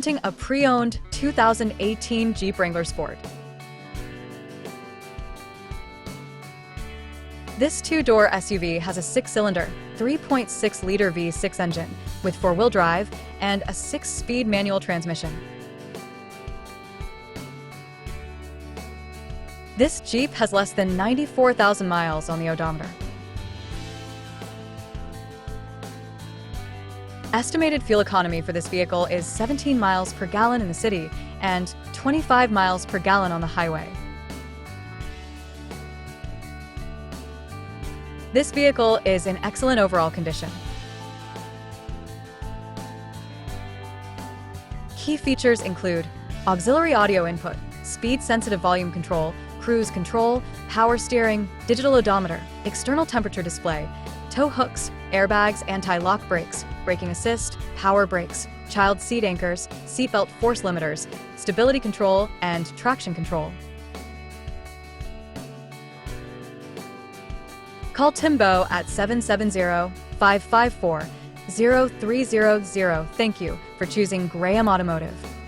Presenting a pre-owned 2018 Jeep Wrangler Sport. This two-door SUV has a six-cylinder, 3.6-liter V6 engine with four-wheel drive and a six-speed manual transmission. This Jeep has less than 94,000 miles on the odometer. Estimated fuel economy for this vehicle is 17 miles per gallon in the city and 25 miles per gallon on the highway. This vehicle is in excellent overall condition. Key features include auxiliary audio input, speed-sensitive volume control, cruise control, power steering, digital odometer, external temperature display, tow hooks, airbags, anti-lock brakes, braking assist, power brakes, child seat anchors, seatbelt force limiters, stability control, and traction control. Call Timbo at 770-554-0300. Thank you for choosing Graham Automotive.